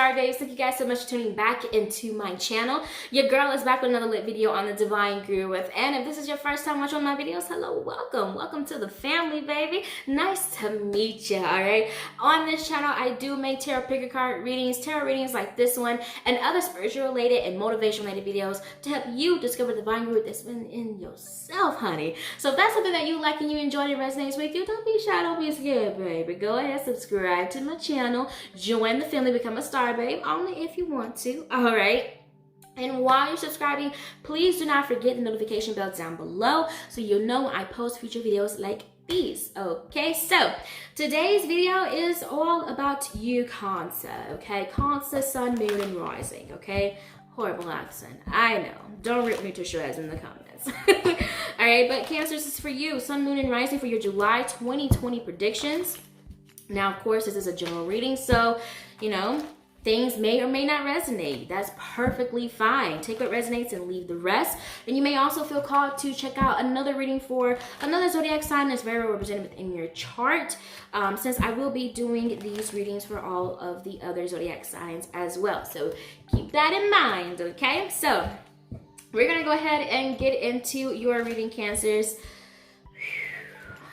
Star Babes. Thank you guys so much for tuning back into my channel. Your girl is back with another lit video on the Divine Guru with. And if this is your first time watching my videos, hello, welcome to the family, baby. Nice to meet you. All right, on this channel I do make tarot picker card readings like this one, and other spiritual related and motivation related videos to help you discover the divine guru that's within yourself, honey. So if that's something that you like and you enjoy and resonates with you, don't be shy, don't be scared, baby. Go ahead, subscribe to my channel, join the family, become a star babe, only if you want to. All right. And while you're subscribing, please do not forget the notification bell down below so you'll know when I post future videos like these. Okay, so today's video is all about you, Cancer. Okay, Cancer, Sun, Moon, and Rising. Okay, horrible accent, I know. Don't rip me to shreds in the comments. All right, but Cancer, this is for you, Sun, Moon, and Rising, for your July 2020 predictions. Now, of course, this is a general reading, so you know, things may or may not resonate. That's perfectly fine. Take what resonates and leave the rest. And you may also feel called to check out another reading for another zodiac sign that's very well represented within your chart, since I will be doing these readings for all of the other zodiac signs as well. So keep that in mind, okay? So we're going to go ahead and get into your reading, Cancers.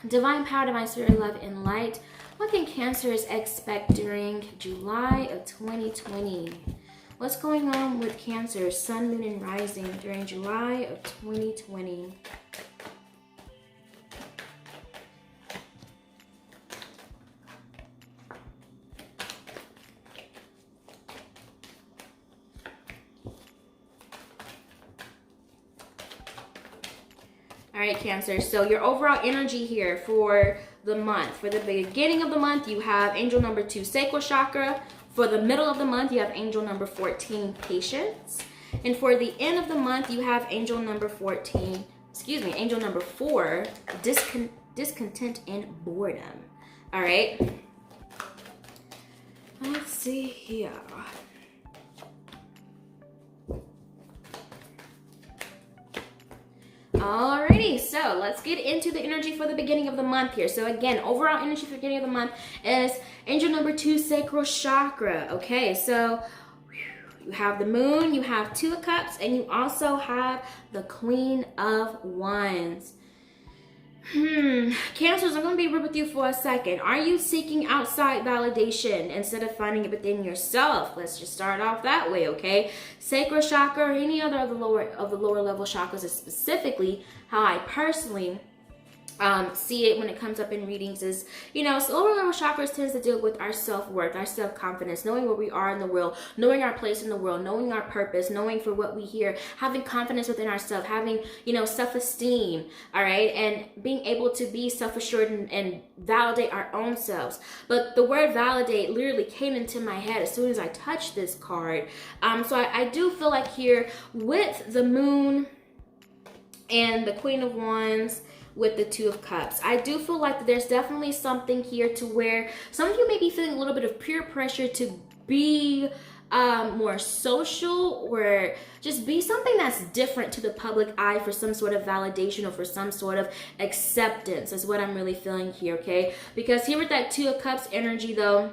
Divine power, divine spirit, love, and light. What can Cancers expect during July of 2020? What's going on with Cancer, Sun, Moon, and Rising during July of 2020? All right, Cancer, so your overall energy here for the month. For the beginning of the month, you have angel number 2, sacral chakra. For the middle of the month, you have angel number 14, patience. And for the end of the month, you have angel number 4, discontent and boredom. All right. Let's see here. Alrighty, so let's get into the energy for the beginning of the month here. So again, overall energy for the beginning of the month is angel number 2, sacral chakra. Okay, so you have the moon, you have 2 of cups, and you also have the Queen of Wands. Cancers, I'm going to be real with you for a second. Are you seeking outside validation instead of finding it within yourself? Let's just start off that way, okay? Sacral chakra or any other of the lower level chakras is specifically how I personally see it when it comes up in readings is, you know, so lower level chakras tends to deal with our self-worth, our self-confidence, knowing where we are in the world, knowing our place in the world, knowing our purpose, knowing for what we hear, having confidence within ourselves, having, you know, self-esteem, all right, and being able to be self-assured and validate our own selves. But the word validate literally came into my head as soon as I touched this card. So I do feel like here with the moon and the Queen of Wands, with the 2 of cups, I do feel like there's definitely something here to where some of you may be feeling a little bit of peer pressure to be more social, or just be something that's different to the public eye for some sort of validation or for some sort of acceptance is what I'm really feeling here, okay? Because here with that 2 of cups energy though,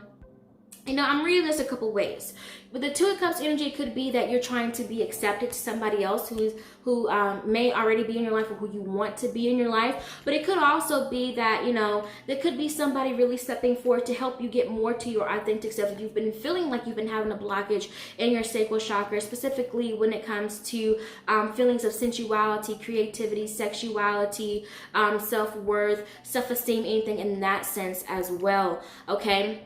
you know, I'm reading this a couple ways. With the 2 of Cups energy, it could be that you're trying to be accepted to somebody else who may already be in your life or who you want to be in your life. But it could also be that, you know, there could be somebody really stepping forward to help you get more to your authentic self. If you've been feeling like you've been having a blockage in your sacral chakra, specifically when it comes to feelings of sensuality, creativity, sexuality, self-worth, self-esteem, anything in that sense as well, okay?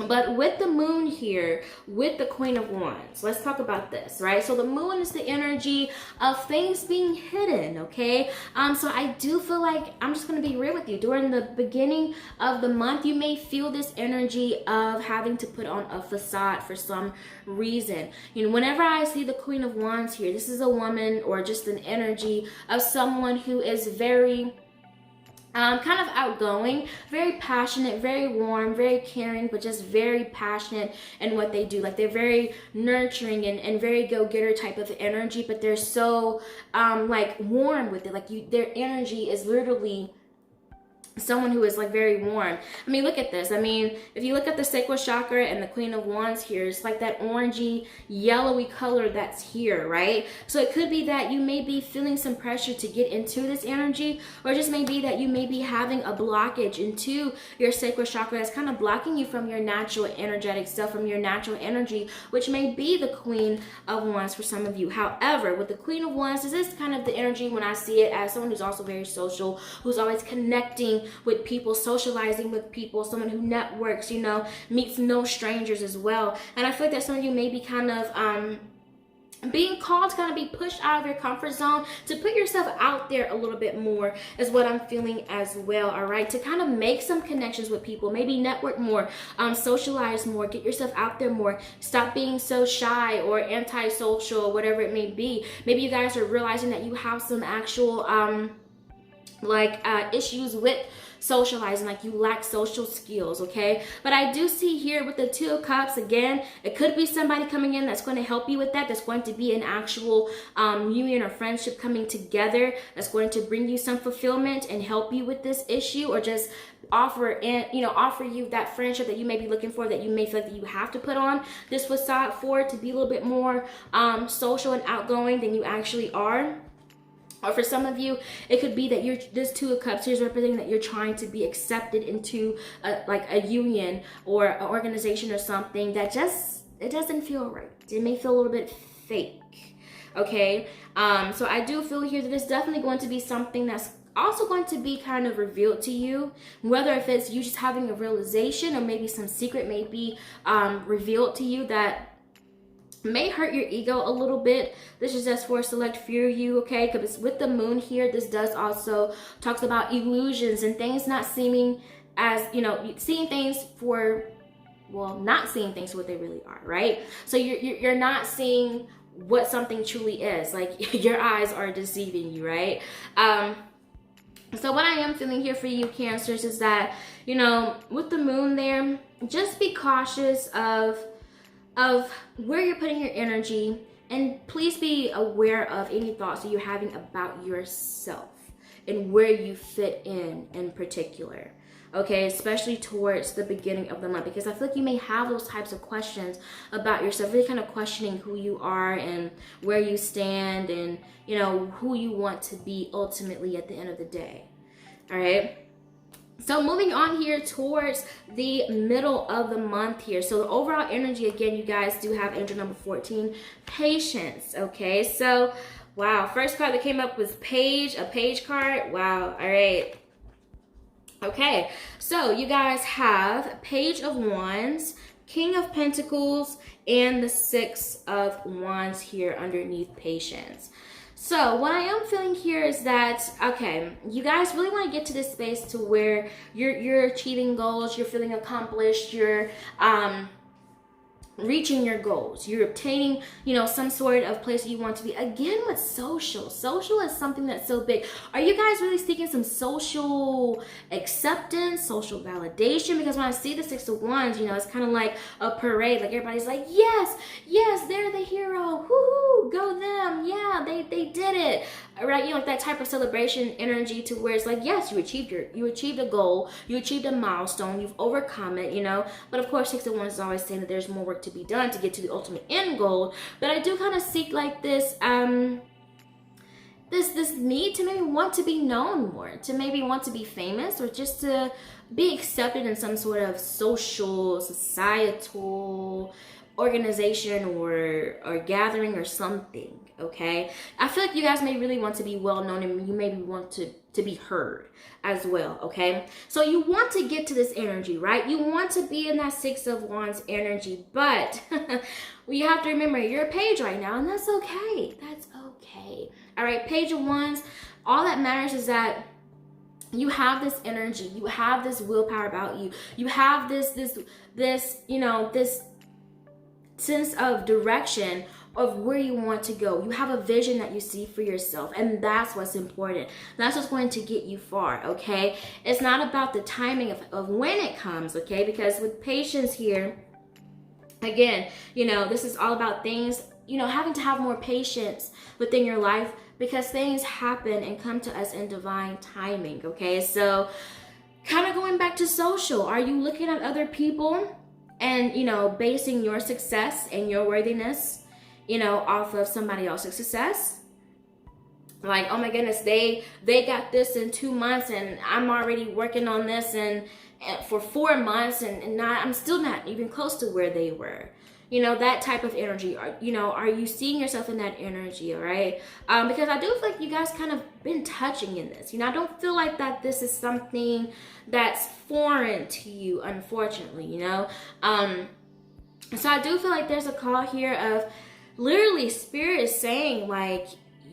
But with the moon here, with the Queen of Wands, let's talk about this, right? So the moon is the energy of things being hidden, okay? So I do feel like, I'm just going to be real with you, during the beginning of the month, you may feel this energy of having to put on a facade for some reason. You know, whenever I see the Queen of Wands here, this is a woman or just an energy of someone who is very kind of outgoing, very passionate, very warm, very caring, but just very passionate in what they do. Like they're very nurturing and very go-getter type of energy, but they're so like warm with it. Like their energy is literally someone who is like very warm. I mean, look at this. I mean, if you look at the sacral chakra and the Queen of Wands here, it's like that orangey, yellowy color that's here, right? So it could be that you may be feeling some pressure to get into this energy, or just may be that you may be having a blockage into your sacral chakra that's kind of blocking you from your natural energetic self, from your natural energy, which may be the Queen of Wands for some of you. However, with the Queen of Wands, this is kind of the energy when I see it as someone who's also very social, who's always connecting with people, socializing with people, someone who networks, you know, meets no strangers as well. And I feel like that some of you may be kind of being called to kind of be pushed out of your comfort zone, to put yourself out there a little bit more is what I'm feeling as well. All right, to kind of make some connections with people, maybe network more, socialize more, get yourself out there more, stop being so shy or antisocial, whatever it may be. Maybe you guys are realizing that you have some actual issues with socializing, like you lack social skills, okay? But I do see here with the Two of Cups, again, it could be somebody coming in that's going to help you with that, that's going to be an actual union or friendship coming together, that's going to bring you some fulfillment and help you with this issue, or just offer you that friendship that you may be looking for, that you may feel like that you have to put on this facade for, to be a little bit more social and outgoing than you actually are. Or for some of you, it could be that this Two of Cups here is representing that you're trying to be accepted into a union or an organization or something that it doesn't feel right. It may feel a little bit fake, okay? So I do feel here that it's definitely going to be something that's also going to be kind of revealed to you, whether if it's you just having a realization, or maybe some secret may be revealed to you that may hurt your ego a little bit. This is just for a select few of you, okay? Because with the moon here, this does also talks about illusions and things not seeming as, you know, seeing things for, well, not seeing things for what they really are, right? So you're not seeing what something truly is. Like, your eyes are deceiving you, right? So what I am feeling here for you, Cancers, is that, you know, with the moon there, just be cautious of where you're putting your energy, and please be aware of any thoughts that you're having about yourself and where you fit in particular, okay? Especially towards the beginning of the month, because I feel like you may have those types of questions about yourself, really kind of questioning who you are and where you stand, and, you know, who you want to be ultimately at the end of the day. All right, so moving on here towards the middle of the month here. So the overall energy, again, you guys do have angel number 14, patience, okay? So, wow, first card that came up was page, a page card. Wow, all right. Okay, so you guys have Page of Wands, King of Pentacles, and the Six of Wands here underneath patience. So what I am feeling here is that, okay, you guys really want to get to this space to where you're achieving goals, you're feeling accomplished, you're reaching your goals, you're obtaining, you know, some sort of place you want to be. Again, with social is something that's so big. Are you guys really seeking some social acceptance, social validation? Because when I see the Six of Wands, you know, it's kind of like a parade. Like, everybody's like, yes, they're the hero, woohoo, go them, yeah, they did it, right? You know, like that type of celebration energy, to where it's like, yes, you achieved a goal, you achieved a milestone, you've overcome it, you know. But of course, Six of Wands is always saying that there's more work to be done to get to the ultimate end goal. But I do kind of seek like this this need to maybe want to be known more, to maybe want to be famous, or just to be accepted in some sort of social, societal organization or gathering or something, okay? I feel like you guys may really want to be well known, and you maybe want to be heard as well, okay? So you want to get to this energy, right? You want to be in that Six of Wands energy, but you have to remember, you're a page right now, and that's okay. That's okay. All right, Page of Wands, all that matters is that you have this energy, you have this willpower about you, you have this you know, this sense of direction of where you want to go. You have a vision that you see for yourself, and that's what's important. That's what's going to get you far, okay? It's not about the timing of when it comes, okay? Because with patience here, again, you know, this is all about things, you know, having to have more patience within your life, because things happen and come to us in divine timing, okay? So Kind of going back to social, are you looking at other people and, you know, basing your success and your worthiness, you know, off of somebody else's success? Like, oh my goodness, they got this in 2 months and I'm already working on this and for 4 months and I'm still not even close to where they were. You know, that type of energy. You know, are you seeing yourself in that energy, all right? Because I do feel like you guys kind of been touching in this. You know, I don't feel like that this is something that's foreign to you, unfortunately, you know? So I do feel like there's a call here of literally Spirit is saying, like,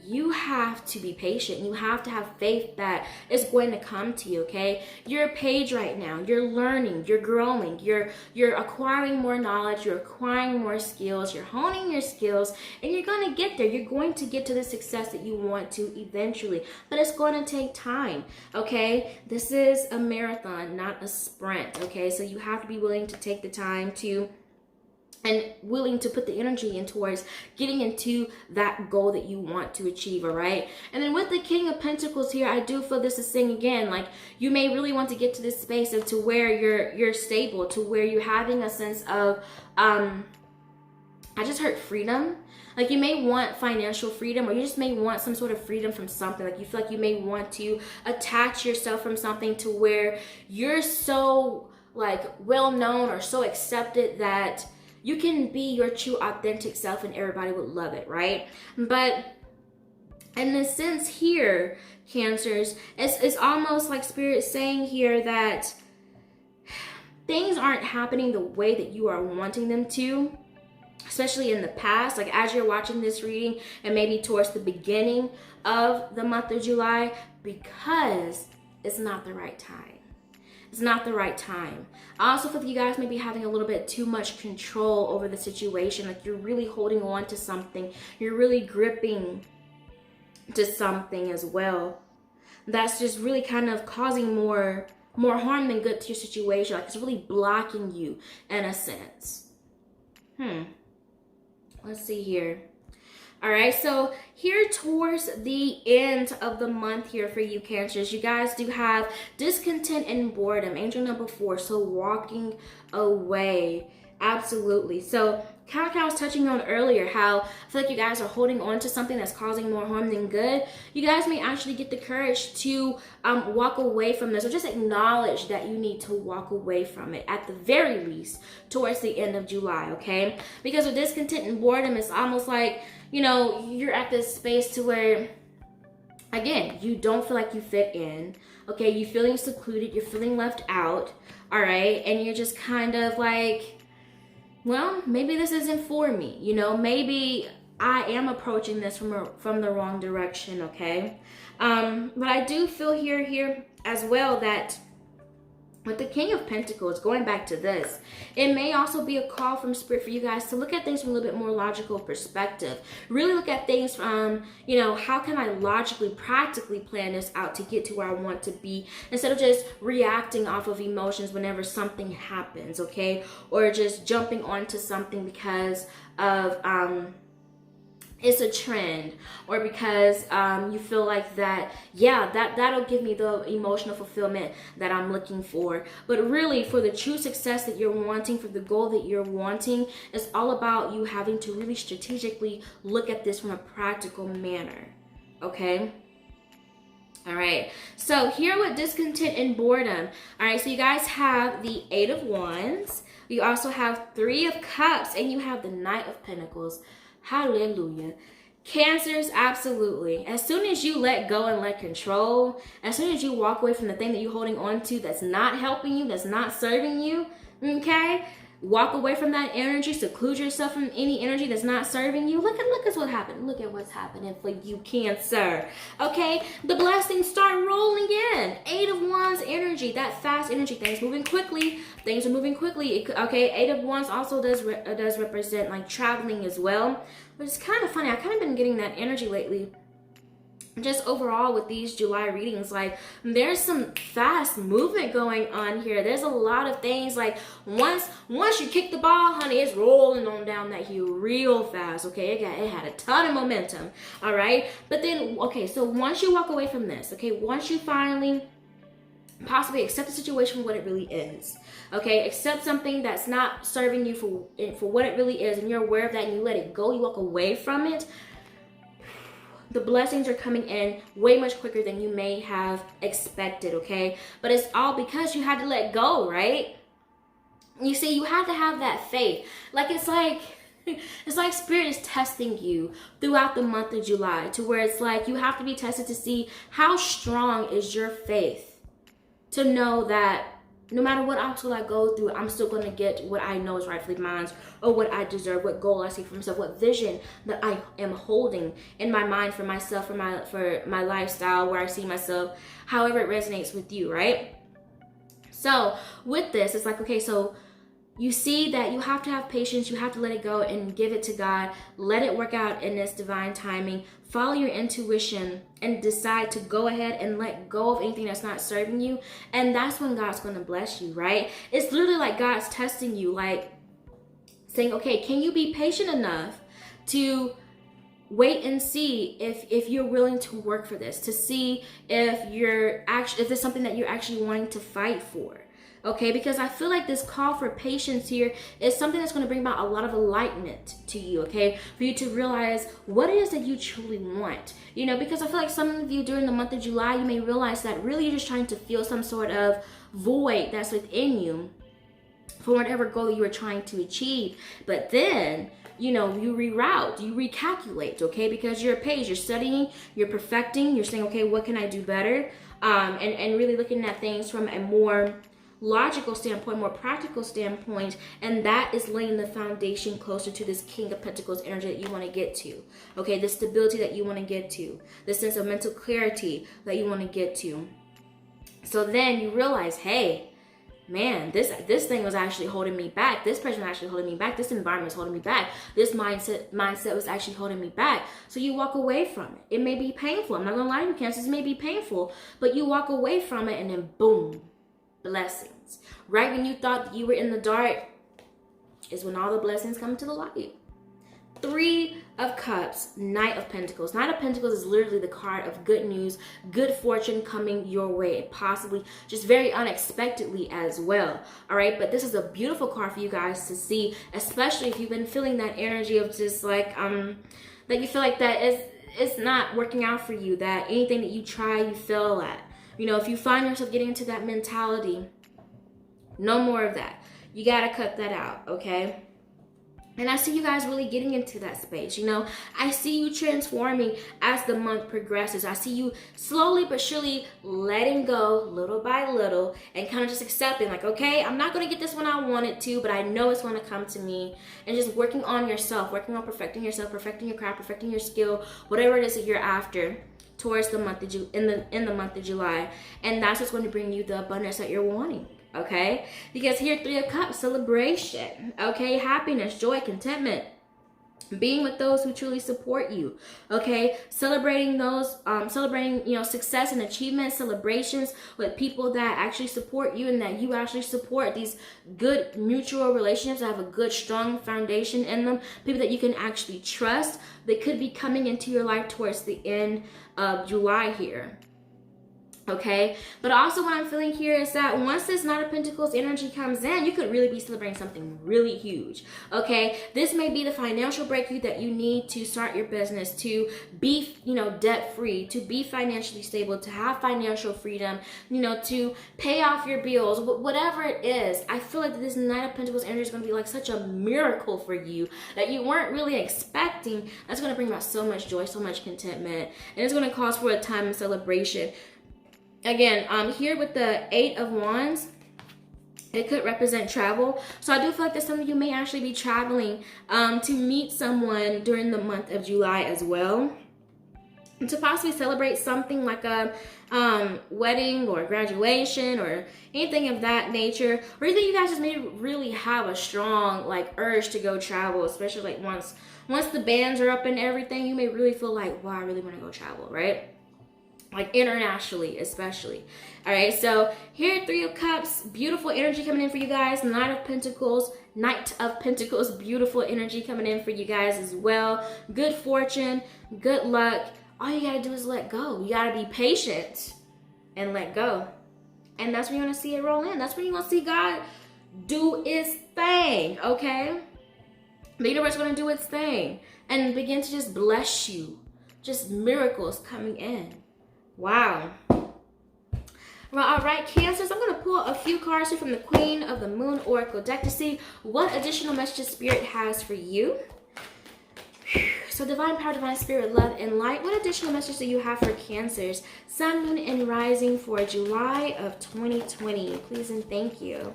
you have to be patient. You have to have faith that it's going to come to you, okay? You're a page right now. You're learning. You're growing. You're acquiring more knowledge. You're acquiring more skills. You're honing your skills, and you're going to get there. You're going to get to the success that you want to eventually, but it's going to take time, okay? This is a marathon, not a sprint, okay? So you have to be willing to take the time to and willing to put the energy in towards getting into that goal that you want to achieve, all right? And then with the King of Pentacles here, I do feel this is saying again, like, you may really want to get to this space of to where you're stable, to where you're having a sense of, I just heard freedom. Like, you may want financial freedom, or you just may want some sort of freedom from something. Like, you feel like you may want to attach yourself from something to where you're so, like, well known or so accepted that you can be your true authentic self and everybody would love it, right? But in the sense here, Cancers, it's almost like Spirit saying here that things aren't happening the way that you are wanting them to, especially in the past. Like, as you're watching this reading and maybe towards the beginning of the month of July, because it's not the right time. It's not the right time. I also feel like you guys may be having a little bit too much control over the situation. Like, you're really holding on to something. You're really gripping to something as well. That's just really kind of causing more harm than good to your situation. Like, it's really blocking you in a sense. Let's see here. All right, so here towards the end of the month here for you Cancers, you guys do have discontent and boredom, angel number 4, so walking away. Absolutely. So kind of like I was touching on earlier, how I feel like you guys are holding on to something that's causing more harm than good. You guys may actually get the courage to walk away from this, or just acknowledge that you need to walk away from it at the very least towards the end of July, okay? Because with discontent and boredom, it's almost like, you know, you're at this space to where, again, you don't feel like you fit in, okay? You're feeling secluded, you're feeling left out, all right? And you're just kind of like, well, maybe this isn't for me, you know? Maybe I am approaching this from the wrong direction, okay? But I do feel here as well that with the King of Pentacles, going back to this, it may also be a call from Spirit for you guys to look at things from a little bit more logical perspective. Really look at things from, you know, how can I logically, practically plan this out to get to where I want to be, instead of just reacting off of emotions whenever something happens, okay? Or just jumping onto something because of, it's a trend, or because you feel like that, yeah, that'll give me the emotional fulfillment that I'm looking for. But really, for the true success that you're wanting, for the goal that you're wanting, it's all about you having to really strategically look at this from a practical manner, okay? All right, so here with discontent and boredom, all right, so you guys have the 8 of Wands, you also have 3 of Cups, and you have the Knight of Pentacles. Hallelujah. Cancers, absolutely. As soon as you let go and let control, as soon as you walk away from the thing that you're holding on to that's not helping you, that's not serving you, okay? Walk away from that energy, seclude yourself from any energy that's not serving you. Look at what happened. Look at what's happening for you, Cancer. Okay, the blessings start rolling in. 8 of Wands energy, that fast energy. Things moving quickly. Things are moving quickly. Okay, 8 of Wands also does represent like traveling as well. But it's kind of funny. I've kind of been getting that energy lately. Just overall with these July readings, like, there's some fast movement going on here. There's a lot of things, like, once you kick the ball, honey, it's rolling on down that hill real fast, okay? It had a ton of momentum, all right? But then, okay, so once you walk away from this, okay, once you finally Possibly accept the situation for what it really is. Okay, accept something that's not serving you for what it really is, and you're aware of that, and you let it go, you walk away from it. The blessings are coming in way much quicker than you may have expected, okay? But it's all because you had to let go, right? You see, you have to have that faith. It's like Spirit is testing you throughout the month of July, to where it's like you have to be tested to see how strong is your faith, to know that no matter what obstacle I go through, I'm still going to get what I know is rightfully mine, or what I deserve, what goal I see for myself, what vision that I am holding in my mind for myself, for my lifestyle, where I see myself, however it resonates with you, right? So with this, it's like, okay, so you see that you have to have patience, you have to let it go and give it to God, let it work out in this divine timing, follow your intuition, and decide to go ahead and let go of anything that's not serving you, and that's when God's going to bless you, right? It's literally like God's testing you, like saying, okay, can you be patient enough to wait and see if you're willing to work for this, to see if it's something that you're actually wanting to fight for. Okay, because I feel like this call for patience here is something that's going to bring about a lot of enlightenment to you, okay? For you to realize what it is that you truly want. You know, because I feel like some of you during the month of July, you may realize that really you're just trying to fill some sort of void that's within you for whatever goal you were trying to achieve. But then, you know, you reroute, you recalculate, okay? Because you're a page, you're studying, you're perfecting, you're saying, okay, what can I do better? And really looking at things from a more logical standpoint, more practical standpoint, and that is laying the foundation closer to this King of Pentacles energy that you want to get to. Okay, the stability that you want to get to, the sense of mental clarity that you want to get to. So then you realize, hey, man, this thing was actually holding me back. This person was actually holding me back. This environment was holding me back. This mindset was actually holding me back. So you walk away from it. It may be painful. I'm not gonna lie to you, Cancers. It may be painful, but you walk away from it, and then boom, blessings. Right when you thought that you were in the dark is when all the blessings come to the light. 3 of Cups, Knight of Pentacles. Knight of Pentacles is literally the card of good news, good fortune coming your way, possibly just very unexpectedly as well. All right, but this is a beautiful card for you guys to see, especially if you've been feeling that energy of just like that you feel like that it's not working out for you, that anything that you try you fail at. You know, if you find yourself getting into that mentality, no more of that. You got to cut that out, okay? And I see you guys really getting into that space, you know? I see you transforming as the month progresses. I see you slowly but surely letting go little by little and kind of just accepting, like, okay, I'm not going to get this when I want it to, but I know it's going to come to me. And just working on yourself, working on perfecting yourself, perfecting your craft, perfecting your skill, whatever it is that you're after towards the month of in the month of July. And that's what's going to bring you the abundance that you're wanting. Okay, because here, 3 of Cups, celebration, okay, happiness, joy, contentment, being with those who truly support you, okay, celebrating those, celebrating, you know, success and achievement, celebrations with people that actually support you and that you actually support, these good mutual relationships that have a good, strong foundation in them, people that you can actually trust, that could be coming into your life towards the end of July here. Okay, but also what I'm feeling here is that once this Knight of Pentacles energy comes in, you could really be celebrating something really huge. Okay, this may be the financial breakthrough that you need to start your business, to be, you know, debt free, to be financially stable, to have financial freedom, you know, to pay off your bills, whatever it is. I feel like this Knight of Pentacles energy is going to be like such a miracle for you that you weren't really expecting. That's going to bring about so much joy, so much contentment, and it's going to cause for a time of celebration. Again, here with the 8 of Wands, it could represent travel. So I do feel like that some of you may actually be traveling to meet someone during the month of July as well, and to possibly celebrate something like a wedding or graduation or anything of that nature. Or you think you guys just may really have a strong like urge to go travel, especially like once the bands are up and everything, you may really feel like, wow, I really want to go travel, right? Like internationally, especially. All right, so here, 3 of Cups, beautiful energy coming in for you guys. Knight of Pentacles, beautiful energy coming in for you guys as well. Good fortune, good luck. All you gotta do is let go. You gotta be patient and let go. And that's when you're going to see it roll in. That's when you're going to see God do its thing, okay? The universe is going to do its thing and begin to just bless you. Just miracles coming in. Wow. Well, all right, Cancers, I'm going to pull a few cards here from the Queen of the Moon Oracle deck to see what additional messages Spirit has for you. So divine power, divine spirit, love, and light. What additional messages do you have for Cancers? Sun, moon, and rising for July of 2020. Please and thank you.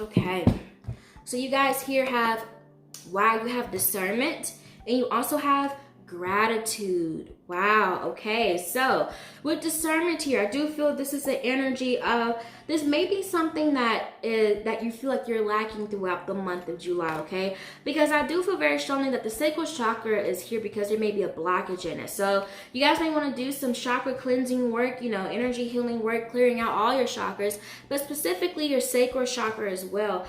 Okay. So you guys here have, wow, you have discernment, and you also have gratitude. Wow. Okay. So with discernment here, I do feel this is the energy of, this may be something that you feel like you're lacking throughout the month of July. Okay. Because I do feel very strongly that the sacral chakra is here because there may be a blockage in it. So you guys may want to do some chakra cleansing work, you know, energy healing work, clearing out all your chakras, but specifically your sacral chakra as well.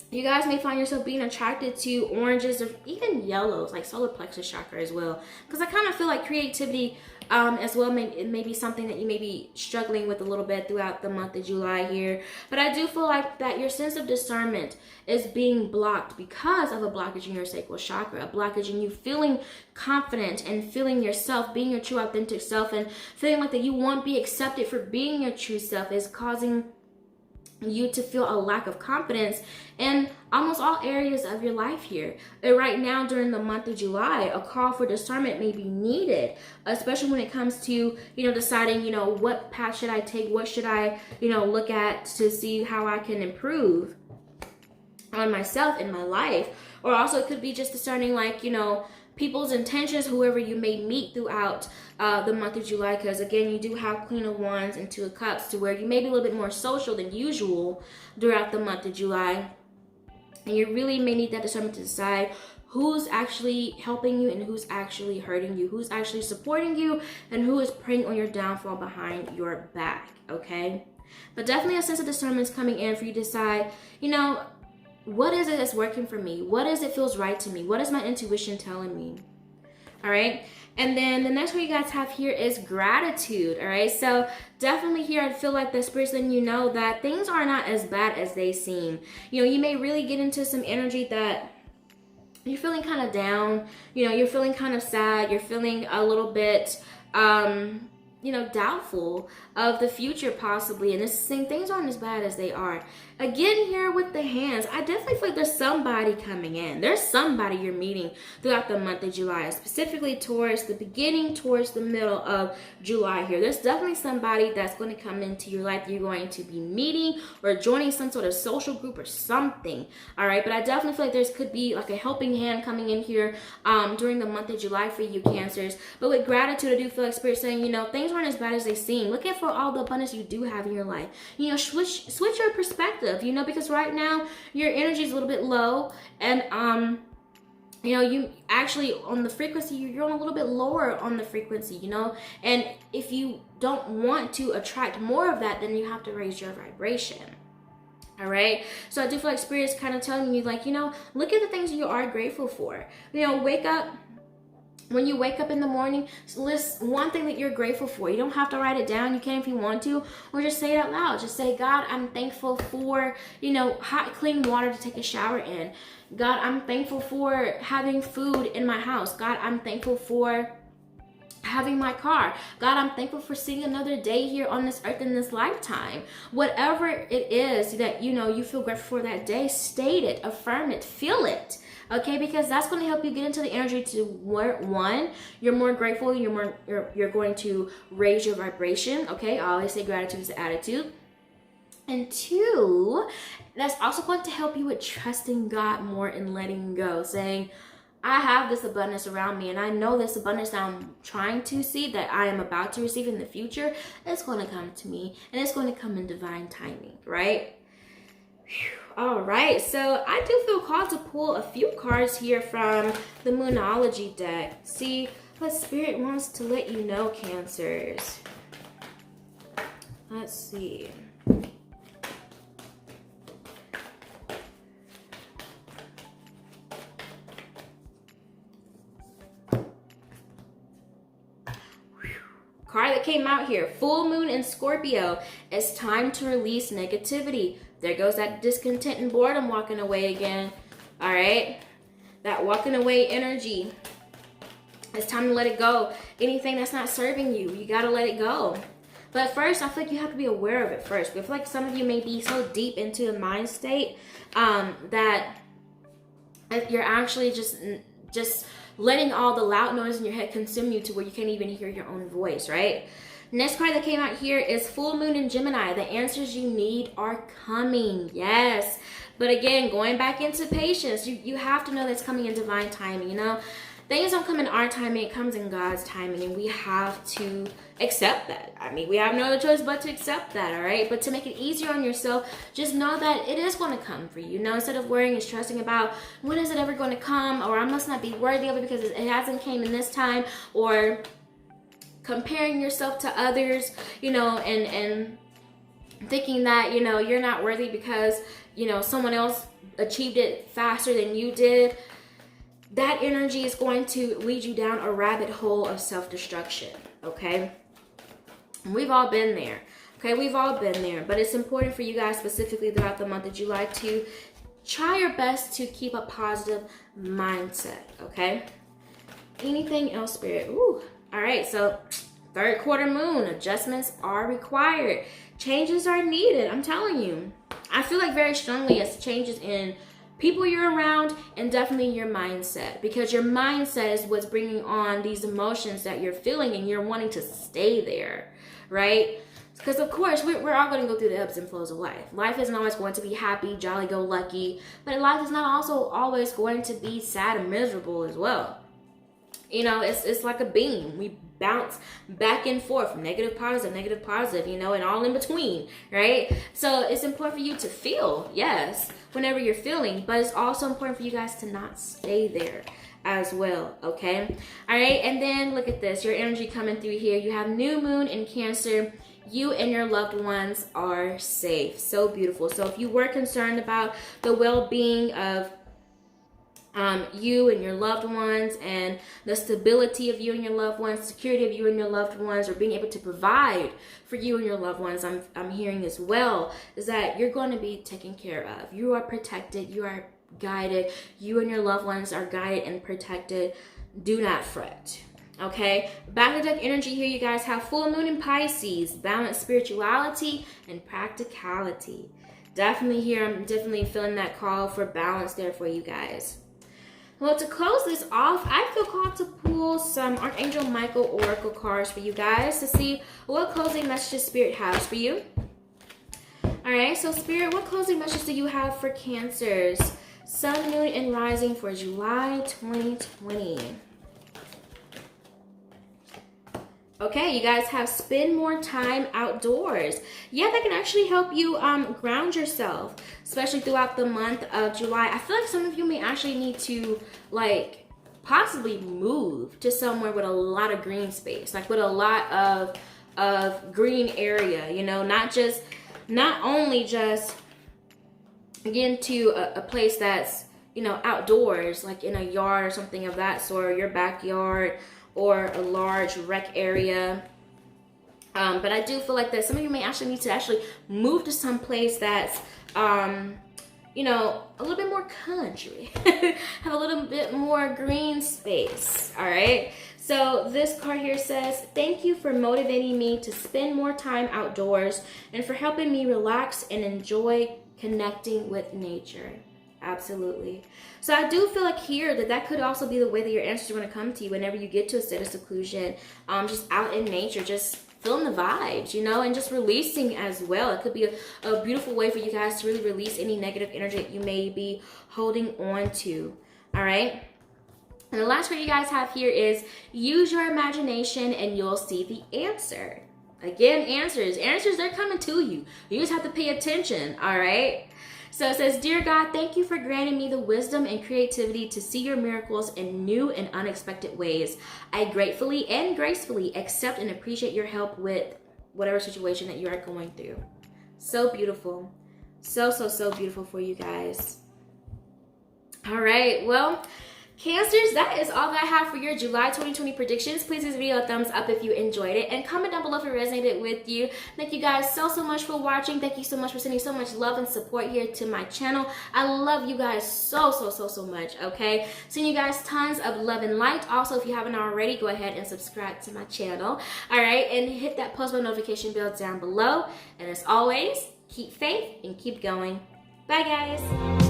You guys may find yourself being attracted to oranges or even yellows, like solar plexus chakra as well. Because I kind of feel like creativity as well may be something that you may be struggling with a little bit throughout the month of July here. But I do feel like that your sense of discernment is being blocked because of a blockage in your sacral chakra, a blockage in you feeling confident and feeling yourself, being your true authentic self, and feeling like that you won't be accepted for being your true self is causing you to feel a lack of confidence in almost all areas of your life here. And right now during the month of July, a call for discernment may be needed, especially when it comes to, you know, deciding, you know, what path should I take, what should I, you know, look at to see how I can improve on myself in my life. Or also it could be just discerning, like, you know, people's intentions, whoever you may meet throughout the month of July, because again, you do have Queen of Wands and Two of Cups, to where you may be a little bit more social than usual throughout the month of July, and you really may need that discernment to decide who's actually helping you and who's actually hurting you, who's actually supporting you, and who is preying on your downfall behind your back, okay? But definitely a sense of discernment is coming in for you to decide, you know, what is it that's working for me? What is it feels right to me? What is my intuition telling me? All right. And then the next one you guys have here is gratitude. All right. So definitely here, I feel like the Spirit's letting you know that things are not as bad as they seem. You know, you may really get into some energy that you're feeling kind of down. You know, you're feeling kind of sad. You're feeling a little bit, you know, doubtful of the future possibly, and this is saying things aren't as bad as they are. Again, here with the hands, I definitely feel like there's somebody coming in. There's somebody you're meeting throughout the month of July, specifically towards the beginning, towards the middle of July here. There's definitely somebody that's going to come into your life. You're going to be meeting or joining some sort of social group or something. All right, but I definitely feel like there's could be like a helping hand coming in here during the month of July for you Cancers. But with gratitude, I do feel like Spirit saying, you know, things aren't as bad as they seem. Look at for all the abundance you do have in your life. You know, switch your perspective. You know, because right now your energy is a little bit low, and you know, you actually on the frequency, you're on a little bit lower on the frequency, you know, and if you don't want to attract more of that, then you have to raise your vibration. All right. So I do feel like Spirit is kind of telling you, like, you know, look at the things you are grateful for. You know, wake up. When you wake up in the morning, list one thing that you're grateful for. You don't have to write it down. You can if you want to, or just say it out loud. Just say, God, I'm thankful for, you know, hot, clean water to take a shower in. God, I'm thankful for having food in my house. God, I'm thankful for having my car. God, I'm thankful for seeing another day here on this earth in this lifetime. Whatever it is that, you know, you feel grateful for that day, state it, affirm it, feel it. Okay, because that's going to help you get into the energy to where, one, you're more grateful, you're going to raise your vibration. Okay, I always say gratitude is the attitude. And two, that's also going to help you with trusting God more and letting go, saying, I have this abundance around me, and I know this abundance that I'm trying to see, that I am about to receive in the future, it's going to come to me, and it's going to come in divine timing, right? Whew. All right, so I do feel called to pull a few cards here from the Moonology deck. See what Spirit wants to let you know, Cancers. Let's see. card that came out here, full moon in Scorpio. It's time to release negativity. There goes that discontent and boredom walking away again. All right, that walking away energy. It's time to let it go. Anything that's not serving you, you got to let it go. But first, I feel like you have to be aware of it first. I feel like some of you may be so deep into a mind state that you're actually just letting all the loud noise in your head consume you to where you can't even hear your own voice, right? Next card that came out here is full moon in Gemini. The answers you need are coming. Yes. But again, going back into patience, you have to know that's coming in divine timing, you know? Things don't come in our timing, it comes in God's timing, and we have to accept that. I mean, we have no other choice but to accept that, all right? But to make it easier on yourself, just know that it is going to come for you. You know, instead of worrying and stressing about when is it ever going to come, or I must not be worthy of it because it hasn't came in this time, or comparing yourself to others, you know, and thinking that, you know, you're not worthy because, you know, someone else achieved it faster than you did. That energy is going to lead you down a rabbit hole of self-destruction, okay? And we've all been there, okay? We've all been there, but it's important for you guys specifically throughout the month of July to try your best to keep a positive mindset, okay? Anything else, Spirit? Ooh. All right, so third quarter moon, adjustments are required. Changes are needed, I'm telling you. I feel like very strongly it's changes in people you're around and definitely your mindset, because your mindset is what's bringing on these emotions that you're feeling and you're wanting to stay there, right? Because of course we're all going to go through the ebbs and flows of life. Life isn't always going to be happy, jolly-go-lucky, but life is not also always going to be sad and miserable as well. You know, it's like a beam. We bounce back and forth, negative, positive, you know, and all in between, right? So it's important for you to feel, yes, whenever you're feeling, but it's also important for you guys to not stay there as well, okay? All right, and then look at this, your energy coming through here. You have new moon in Cancer. You and your loved ones are safe. So beautiful. So if you were concerned about the well-being of you and your loved ones and the stability of you and your loved ones, security of you and your loved ones, or being able to provide for you and your loved ones, I'm hearing as well, is that you're going to be taken care of. You are protected. You are guided. You and your loved ones are guided and protected. Do not fret. Okay, back to deck energy here, you guys have full moon in Pisces, balanced spirituality and practicality. Definitely here, I'm definitely feeling that call for balance there for you guys. Well, to close this off, I feel called to pull some Archangel Michael Oracle cards for you guys to see what closing messages Spirit has for you. All right, so Spirit, what closing messages do you have for Cancers? Sun, Moon, and Rising for July 2020. Okay, you guys have spend more time outdoors. Yeah, that can actually help you ground yourself, especially throughout the month of July. I feel like some of you may actually need to like possibly move to somewhere with a lot of green space, like with a lot of green area, you know, not only just get to a place that's, you know, outdoors, like in a yard or something of that sort, or your backyard, or a large rec area. But I do feel like that some of you may actually need to actually move to some place that's, you know, a little bit more country, have a little bit more green space, all right? So this card here says, thank you for motivating me to spend more time outdoors and for helping me relax and enjoy connecting with nature. Absolutely. So I do feel like here that could also be the way that your answers are going to come to you whenever you get to a state of seclusion, just out in nature, just feeling the vibes, you know, and just releasing as well. It could be a beautiful way for you guys to really release any negative energy that you may be holding on to. All right. And the last card you guys have here is use your imagination and you'll see the answer. Again, answers, they're coming to you. You just have to pay attention. All right. So it says, Dear God, thank you for granting me the wisdom and creativity to see your miracles in new and unexpected ways. I gratefully and gracefully accept and appreciate your help with whatever situation that you are going through. So beautiful. So beautiful for you guys. All right. Well, Cancers, that is all that I have for your July 2020 predictions. Please give this video a thumbs up if you enjoyed it, and comment down below if it resonated with you. Thank you guys so much for watching. Thank you so much for sending so much love and support here to my channel. I love you guys so much, okay? Sending you guys tons of love and light. Also, if you haven't already, go ahead and subscribe to my channel, all right? And hit that post notification bell down below. And as always, keep faith and keep going. Bye, guys.